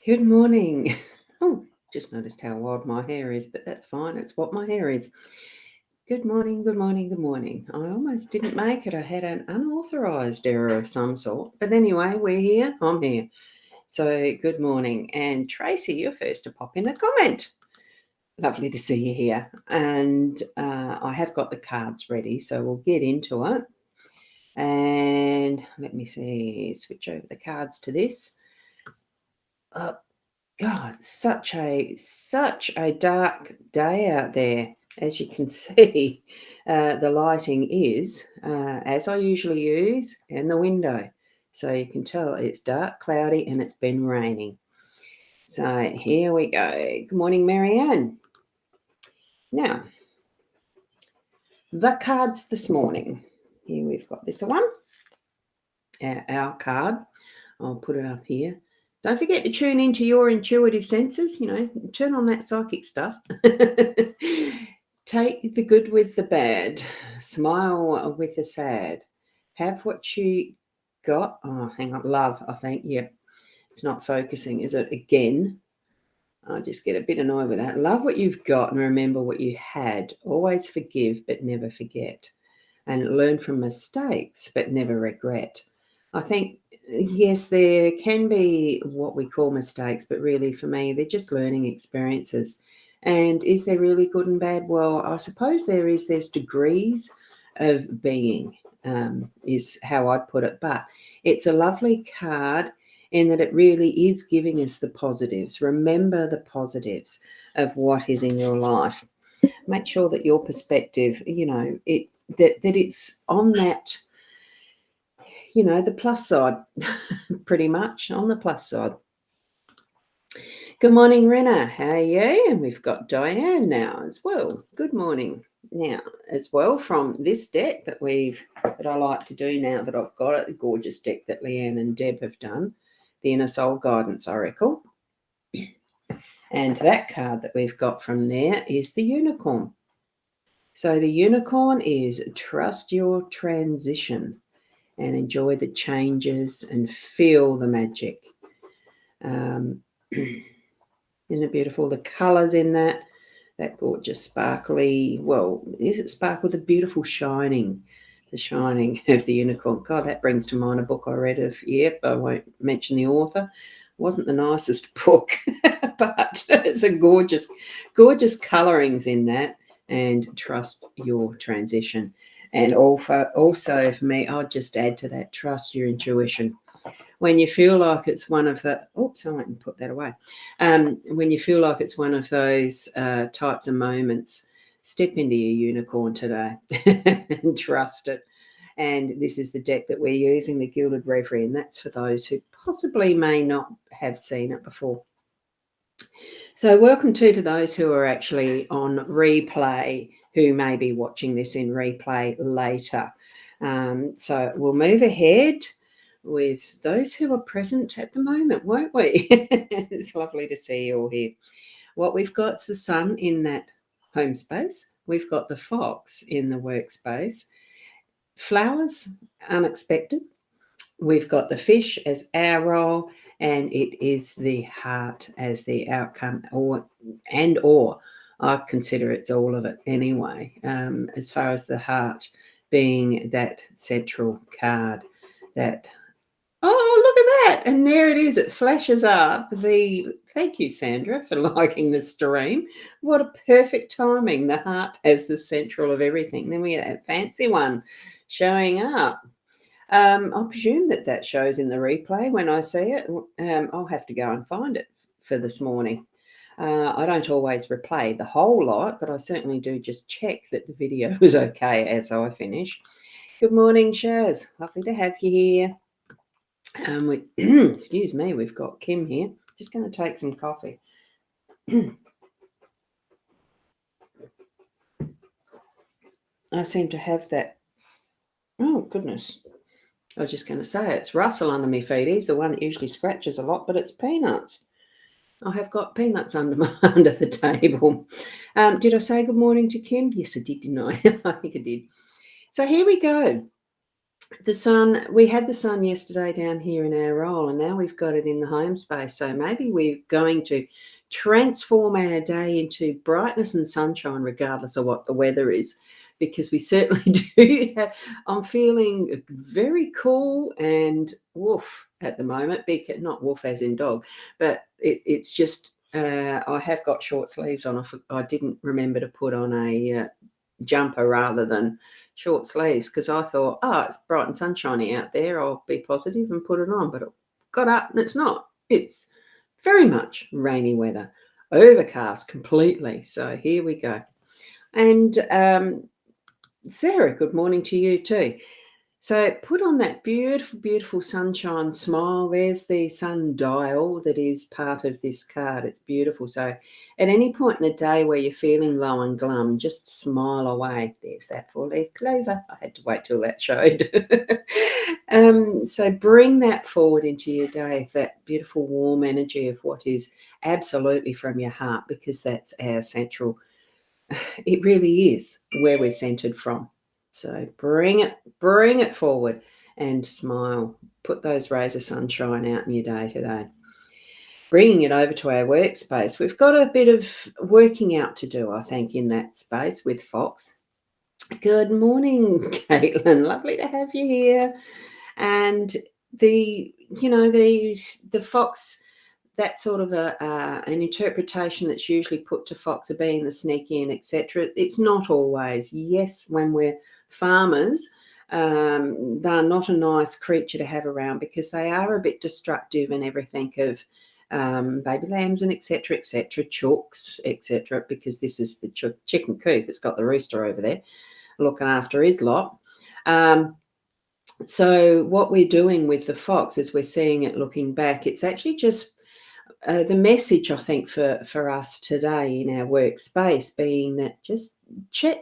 Good morning. Oh, just noticed how wild my hair is, but that's fine. It's what my hair is. Good morning, good morning, good morning. I almost didn't make it. I had an unauthorized error of some sort. But anyway, we're here. I'm here. So good morning. And Tracy, you're first to pop in a comment. Lovely to see you here. And I have got the cards ready, so we'll get into it. And let me see, switch over the cards to this. God, such a dark day out there. As you can see, the lighting is, as I usually use, in the window. So you can tell it's dark, cloudy, and it's been raining. So here we go. Good morning, Marianne. Now, the cards this morning. Here we've got this one, our card. I'll put it up here. Don't forget to tune into your intuitive senses, turn on that psychic stuff. Take the good with the bad. Smile with the sad. Have what you got. Oh, hang on. Love, I think. Yeah. It's not focusing, is it? Again. I just get a bit annoyed with that. Love what you've got and remember what you had. Always forgive, but never forget. And learn from mistakes, but never regret. I think, yes, there can be what we call mistakes, but really for me, they're just learning experiences. And is there really good and bad? Well, I suppose there is. There's degrees of being, is how I'd put it. But it's a lovely card in that it really is giving us the positives. Remember the positives of what is in your life. Make sure that your perspective, that it's on that, the plus side, pretty much on the plus side. Good morning, Rena. How are you? And we've got Diane now as well. Good morning. Now, as well, from this deck that I like to do now that I've got it, a gorgeous deck that Leanne and Deb have done, the Inner Soul Guidance Oracle. And that card that we've got from there is the Unicorn. So the Unicorn is trust your transition and enjoy the changes and feel the magic. Isn't it beautiful? The colours in that gorgeous sparkly, well, is it sparkle? The beautiful shining, the shining of the unicorn. God, that brings to mind a book I read of, I won't mention the author. Wasn't the nicest book, but it's a gorgeous, gorgeous colourings in that, and trust your transition. And also for me, I'll just add to that, trust your intuition. When you feel like it's one of the, I won't put that away. When you feel like it's one of those types of moments, step into your unicorn today and trust it. And this is the deck that we're using, the Gilded Reverie, and that's for those who possibly may not have seen it before. So welcome to those who are actually on replay, who may be watching this in replay later. So we'll move ahead with those who are present at the moment, won't we? It's lovely to see you all here. What we've got is the sun in that home space. We've got the fox in the workspace. Flowers, unexpected. We've got the fish as our role, and it is the heart as the outcome, or I consider it's all of it anyway, as far as the heart being that central card that, oh, look at that. And there it is. It flashes up. Thank you, Sandra, for liking the stream. What a perfect timing. The heart as the central of everything. Then we get that fancy one showing up. I presume that shows in the replay when I see it. I'll have to go and find it for this morning. I don't always replay the whole lot, but I certainly do just check that the video is okay as I finish. Good morning, Shaz. Lovely to have you here. Excuse me, we've got Kim here. Just going to take some coffee. I seem to have that. Oh, goodness. I was just going to say it's Russell under my feet. He's the one that usually scratches a lot, but it's Peanuts. I have got Peanuts under the table. Did I say good morning to Kim? Yes, I did, didn't I? I think I did. So here we go. The sun, we had the sun yesterday down here in our role, and now we've got it in the home space. So maybe we're going to transform our day into brightness and sunshine, regardless of what the weather is, because we certainly do. I'm feeling very cool and woof at the moment, because not woof as in dog, but it's just I have got short sleeves on. I didn't remember to put on a jumper rather than short sleeves, because I thought, oh, it's bright and sunshiny out there, I'll be positive and put it on. But it got up and it's not. It's very much rainy weather, overcast completely. So here we go. And Sarah, good morning to you too. So put on that beautiful, beautiful sunshine smile. There's the sundial that is part of this card. It's beautiful. So at any point in the day where you're feeling low and glum, just smile away. There's that four-leaf clover. I had to wait till that showed. So bring that forward into your day, that beautiful warm energy of what is absolutely from your heart, because that's our central, it really is where we're centered from. So bring it forward and smile. Put those rays of sunshine out in your day today. Bringing it over to our workspace, we've got a bit of working out to do, I think, in that space with Fox. Good morning, Caitlin. Lovely to have you here. And the Fox, that sort of an interpretation that's usually put to fox of being the sneaky and etc. It's not always. Yes, when we're farmers, they're not a nice creature to have around, because they are a bit destructive and everything of baby lambs and etc., chooks, etc., because this is the chicken coop. It's got the rooster over there looking after his lot. So what we're doing with the fox, as we're seeing it looking back, it's actually just the message, I think, for us today in our workspace being that just check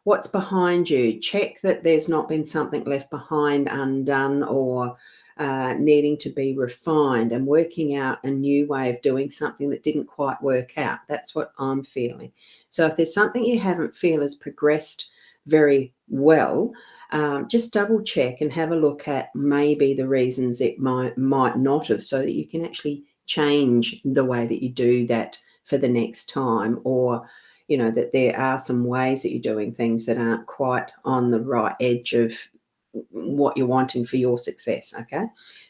what's behind you. Check that there's not been something left behind undone, or needing to be refined, and working out a new way of doing something that didn't quite work out. That's what I'm feeling. So if there's something you haven't feel has progressed very well, just double check and have a look at maybe the reasons it might not have, so that you can actually change the way that you do that for the next time, or that there are some ways that you're doing things that aren't quite on the right edge of what you're wanting for your success. Okay,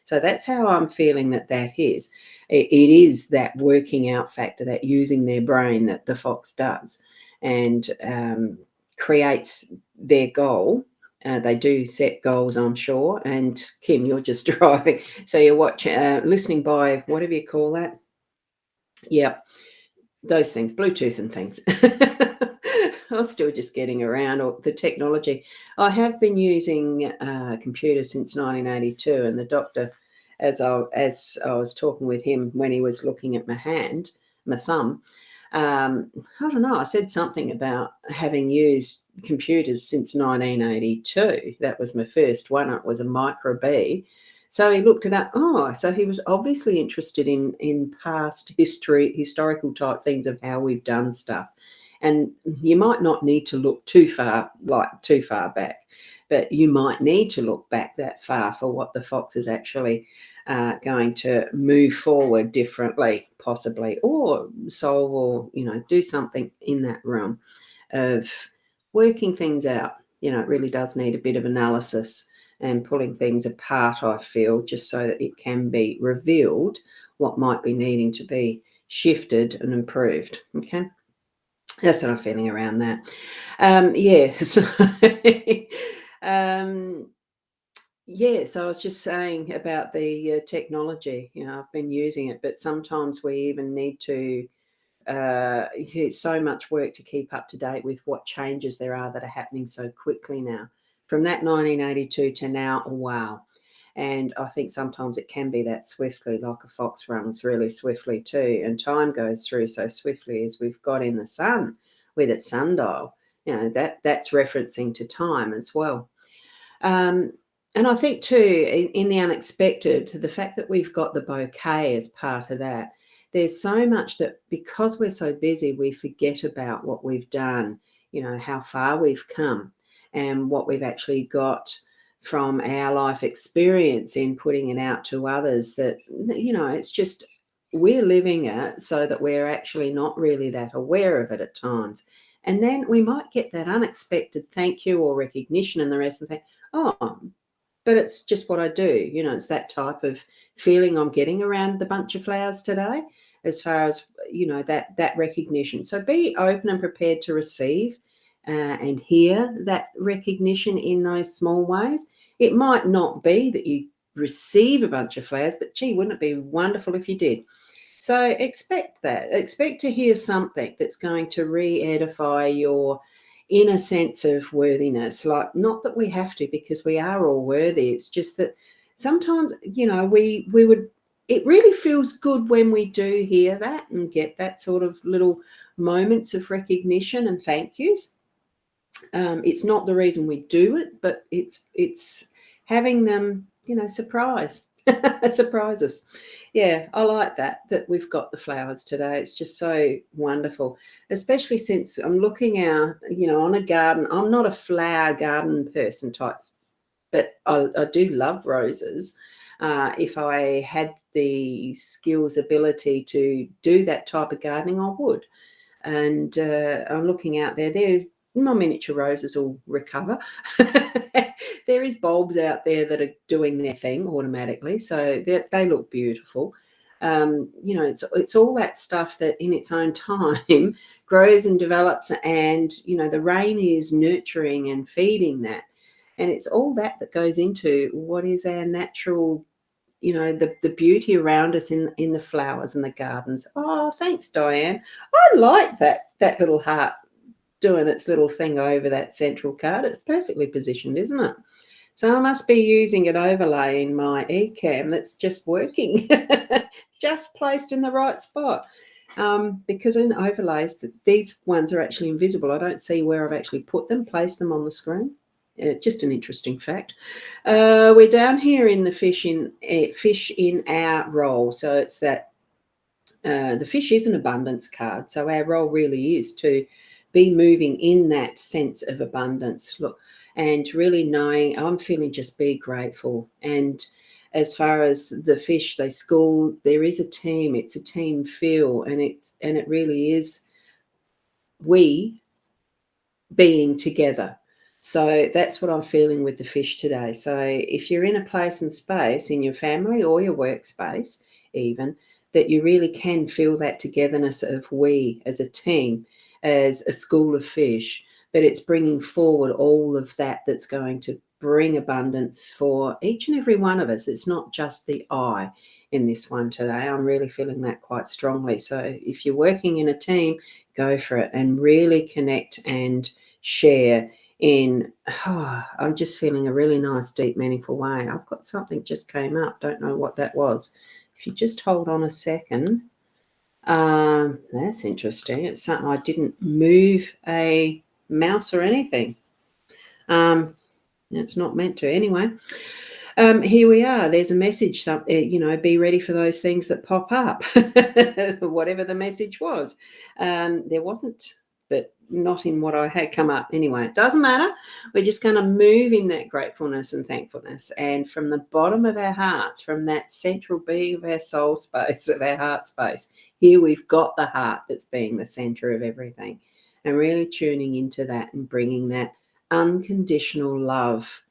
so that's how I'm feeling that is. It is that working out factor, that using their brain that the fox does, and creates their goal. They do set goals, I'm sure. And Kim, you're just driving, so you're watching, listening by, whatever you call that. Yeah, those things, Bluetooth and things. I'm still just getting around, or the technology. I have been using computers since 1982, and the doctor, as I was talking with him when he was looking at my thumb, I don't know, I said something about having used computers since 1982. That was my first one. It was a Micro B. So he looked it up. Oh, so he was obviously interested in past historical type things of how we've done stuff. And you might not need to look too far back, but you might need to look back that far for what the fox is actually going to move forward differently, possibly, or solve, or do something in that realm of working things out. It really does need a bit of analysis and pulling things apart, I feel, just so that it can be revealed what might be needing to be shifted and improved. Okay, that's what I'm feeling around that. So, so I was just saying about the technology. I've been using it, but sometimes we even need to it's so much work to keep up to date with what changes there are that are happening so quickly now. From that 1982 to now, wow. And I think sometimes it can be that swiftly, like a fox runs really swiftly too. And time goes through so swiftly, as we've got in the sun with its sundial. That's referencing to time as well. And I think too, in the unexpected, the fact that we've got the bouquet as part of that, there's so much that, because we're so busy, we forget about what we've done, how far we've come, and what we've actually got from our life experience in putting it out to others that, it's just we're living it so that we're actually not really that aware of it at times. And then we might get that unexpected thank you or recognition and the rest and think, oh, but it's just what I do. It's that type of feeling I'm getting around the bunch of flowers today, as far as, that recognition. So be open and prepared to receive and hear that recognition in those small ways. It might not be that you receive a bunch of flowers, but gee, wouldn't it be wonderful if you did? So expect that. Expect to hear something that's going to re-edify your inner sense of worthiness. Like, not that we have to, because we are all worthy. It's just that sometimes, we would, it really feels good when we do hear that and get that sort of little moments of recognition and thank yous. It's not the reason we do it, but it's having them, surprise surprises. Yeah, I like that we've got the flowers today. It's just so wonderful, especially since I'm looking out, on a garden. I'm not a flower garden person type, but I do love roses. If I had the skills, ability to do that type of gardening, I would. And I'm looking out there. My miniature roses will recover. There is bulbs out there that are doing their thing automatically, so they look beautiful. It's all that stuff that in its own time grows and develops, and the rain is nurturing and feeding that, and it's all that goes into what is our natural, the beauty around us in the flowers and the gardens. Oh, thanks, Diane. I like that little heart doing its little thing over that central card. It's perfectly positioned, isn't it? So I must be using an overlay in my eCam that's just working, just placed in the right spot. Because in overlays, these ones are actually invisible. I don't see where I've actually put them, placed them on the screen. Just an interesting fact. We're down here in the fish in our role. So it's that the fish is an abundance card. So our role really is to be moving in that sense of abundance. Look, and really knowing, I'm feeling just be grateful. And as far as the fish, they school, there is a team. It's a team feel, and it really is we being together. So that's what I'm feeling with the fish today. So if you're in a place and space in your family or your workspace, even, that you really can feel that togetherness of we as a team, as a school of fish, but it's bringing forward all of that's going to bring abundance for each and every one of us. It's not just the I in this one today. I'm really feeling that quite strongly. So if you're working in a team, go for it and really connect and share in, I'm just feeling a really nice, deep, meaningful way. I've got something just came up. Don't know what that was. If you just hold on a second. That's interesting. It's something I didn't move a mouse or anything. It's not meant to. Anyway, here we are. There's a message. Be ready for those things that pop up, whatever the message was. There wasn't, but not in what I had come up. Anyway, it doesn't matter. We're just going to move in that gratefulness and thankfulness. And from the bottom of our hearts, from that central being of our soul space, of our heart space, here we've got the heart that's being the center of everything. And really tuning into that and bringing that unconditional love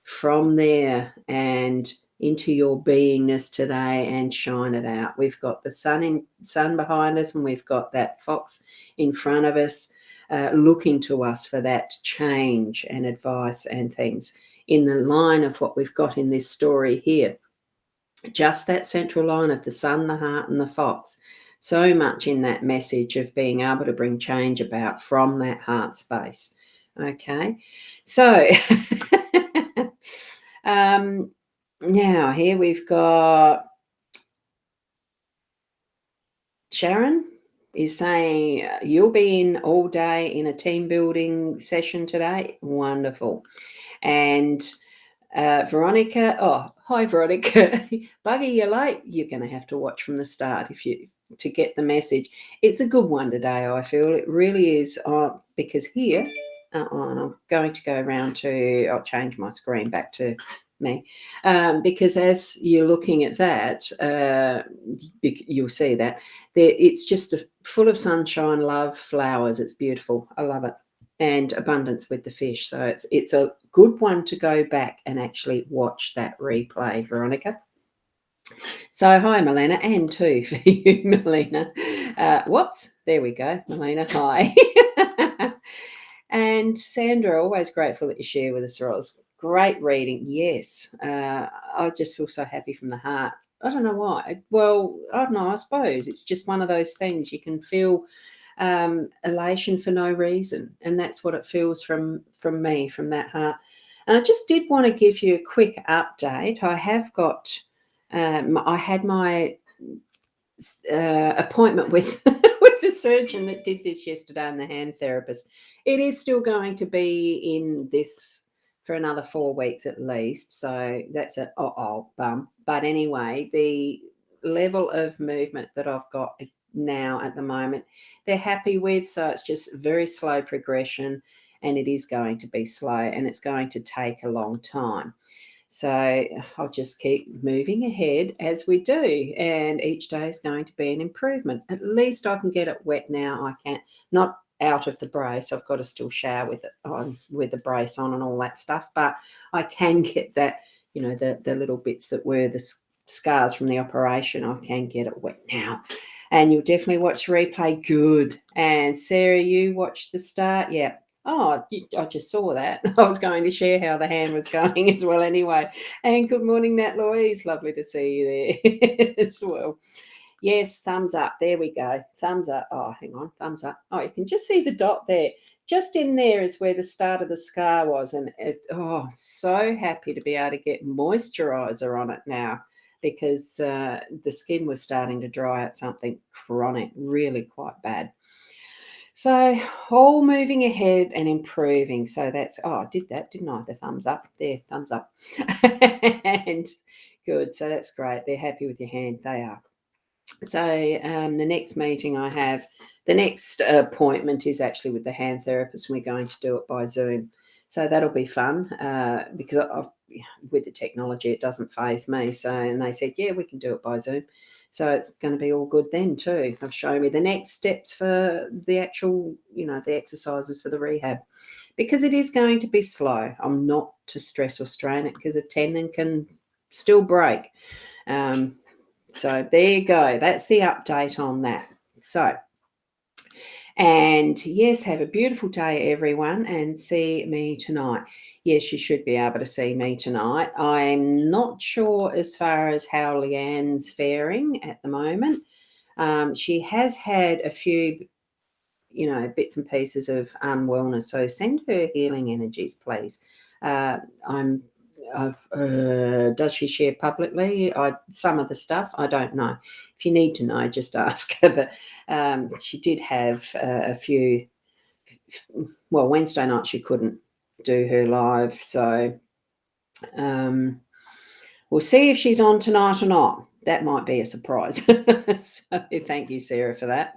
from there and into your beingness today and shine it out. We've got the sun behind us, and we've got that fox in front of us looking to us for that change and advice and things in the line of what we've got in this story here. Just that central line of the sun, the heart, and the fox. So much in that message of being able to bring change about from that heart space. Okay, so now here we've got Sharon is saying you'll be in all day in a team building session today. Wonderful. And Veronica, hi Veronica, Buggy, you're late. You're going to have to watch from the start to get the message. It's a good one today, I feel. It really is, because here, And I'm going to go around to, I'll change my screen back to me, because as you're looking at that, you'll see that it's just full of sunshine, love, flowers. It's beautiful. I love it. And abundance with the fish. So it's a good one to go back and actually watch that replay, Veronica. So hi, Melina, and too for you, Melina. Whoops, there we go, Melina. Hi. And Sandra, always grateful that you share with us, Roz. Great reading. Yes. I just feel so happy from the heart. I don't know why. Well, I don't know. I suppose it's just one of those things you can feel elation for no reason. And that's what it feels from me, from that heart. And I just did want to give you a quick update. I have got, I had my appointment with with the surgeon that did this yesterday and the hand therapist. It is still going to be in this for another 4 weeks at least. So that's a bum. But anyway, the level of movement that I've got now at the moment, they're happy with. So it's just very slow progression, and it is going to be slow, and it's going to take a long time. So I'll just keep moving ahead as we do, and each day is going to be an improvement. At least I can get it wet now. I can't, not out of the brace. I've got to still shower with it on, with the brace on and all that stuff, but I can get that, the little bits that were the scars from the operation. I can get it wet now. And you'll definitely watch replay. Good. And Sarah, you watched the start? Yeah. Oh, I just saw that. I was going to share how the hand was going as well anyway. And good morning, Nat Louise. Lovely to see you there as well. Yes, thumbs up. There we go. Thumbs up. Oh, hang on. Thumbs up. Oh, you can just see the dot there. Just in there is where the start of the scar was. And so happy to be able to get moisturizer on it now, because the skin was starting to dry out, something chronic, really quite bad. So all moving ahead and improving. So that's, I did that, didn't I? The thumbs up there, thumbs up. And good. So that's great. They're happy with your hand. They are. So the next meeting I have, the next appointment is actually with the hand therapist, and we're going to do it by Zoom. So that'll be fun, because with the technology, it doesn't faze me. So, and they said, yeah, we can do it by Zoom. So it's going to be all good then too. They've shown me the next steps for the actual, the exercises for the rehab, because it is going to be slow. I'm not to stress or strain it, because a tendon can still break. So there you go. That's the update on that. So, and yes, have a beautiful day, everyone, and see me tonight. Yes, you should be able to see me tonight. I'm not sure as far as how Leanne's faring at the moment. She has had a few, bits and pieces of unwellness. So send her healing energies, please. Does she share publicly? Some of the stuff, I don't know. If you need to know, just ask her. But she did have a few. Well, Wednesday night she couldn't do her live, so we'll see if she's on tonight or not. That might be a surprise. So thank you, Sarah, for that.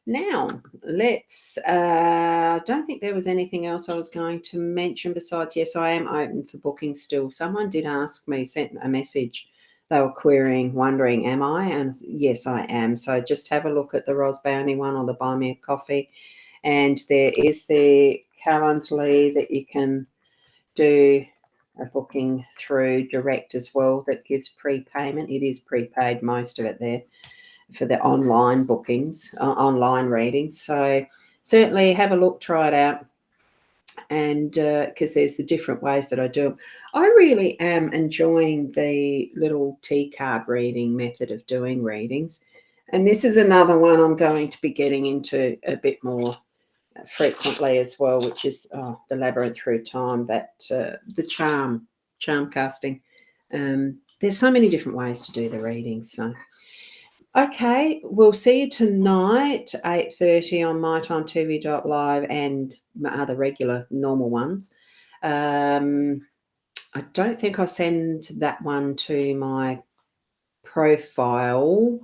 Now, let's, I don't think there was anything else I was going to mention besides, yes, I am open for booking still. Someone did ask me, sent a message. They were querying, wondering, am I? And yes, I am. So just have a look at the rosboundy one or the Buy Me a Coffee. And there is the Calendly that you can do a booking through direct as well that gives prepayment. It is prepaid, most of it there, for the online bookings, online readings. So certainly have a look, try it out. And because there's the different ways that I do them. I really am enjoying the little T card reading method of doing readings. And this is another one I'm going to be getting into a bit more frequently as well, which is the Labyrinth Through Time, that the charm casting. There's so many different ways to do the readings. So okay, we'll see you tonight, 8:30 on mytimetv.live and my other regular normal ones. I don't think I'll send that one to my profile.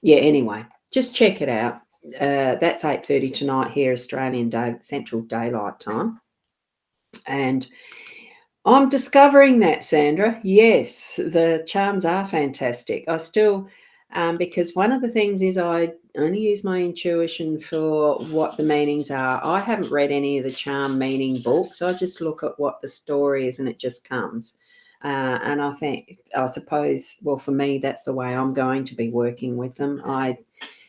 Yeah, anyway, just check it out. That's 8:30 tonight here, Australian Central Daylight Time. And I'm discovering that, Sandra. Yes, the charms are fantastic. I still, because one of the things is I only use my intuition for what the meanings are. I haven't read any of the charm meaning books. I just look at what the story is and it just comes. And I suppose, well, for me, that's the way I'm going to be working with them. I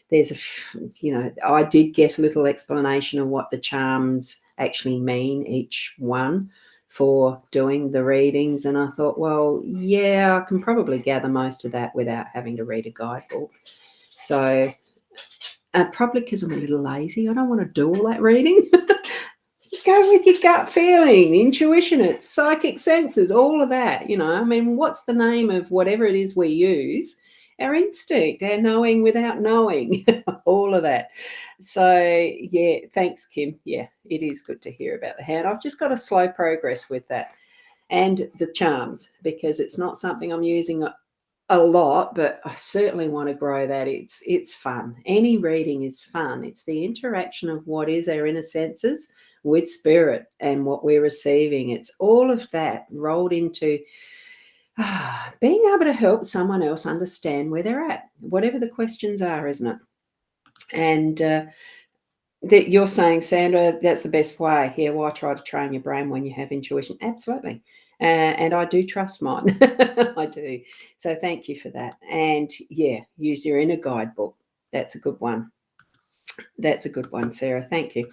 did get a little explanation of what the charms actually mean, each one, for doing the readings. And I thought, well, yeah, I can probably gather most of that without having to read a guidebook. So probably because I'm a little lazy, I don't want to do all that reading. Go with your gut feeling, intuition, it's psychic senses, all of that. I mean, what's the name of whatever it is we use? Our instinct, our knowing without knowing, all of that. So, yeah, thanks, Kim. Yeah, it is good to hear about the hand. I've just got a slow progress with that and the charms because it's not something I'm using a lot, but I certainly want to grow that. It's fun. Any reading is fun. It's the interaction of what is our inner senses with spirit and what we're receiving. It's all of that rolled into being able to help someone else understand where they're at, whatever the questions are, isn't it? And that you're saying, Sandra, that's the best way. Yeah, why try to train your brain when you have intuition? Absolutely. And I do trust mine. I do. So thank you for that. And yeah, use your inner guidebook. That's a good one. That's a good one, Sarah. Thank you.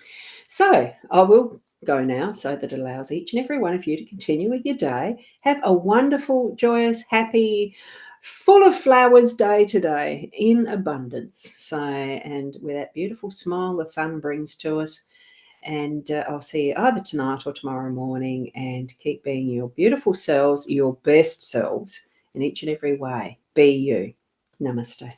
So I will go now so that it allows each and every one of you to continue with your day. Have a wonderful, joyous, happy, full of flowers day today in abundance. So, and with that beautiful smile the sun brings to us. And I'll see you either tonight or tomorrow morning. And keep being your beautiful selves, your best selves in each and every way. Be you. Namaste.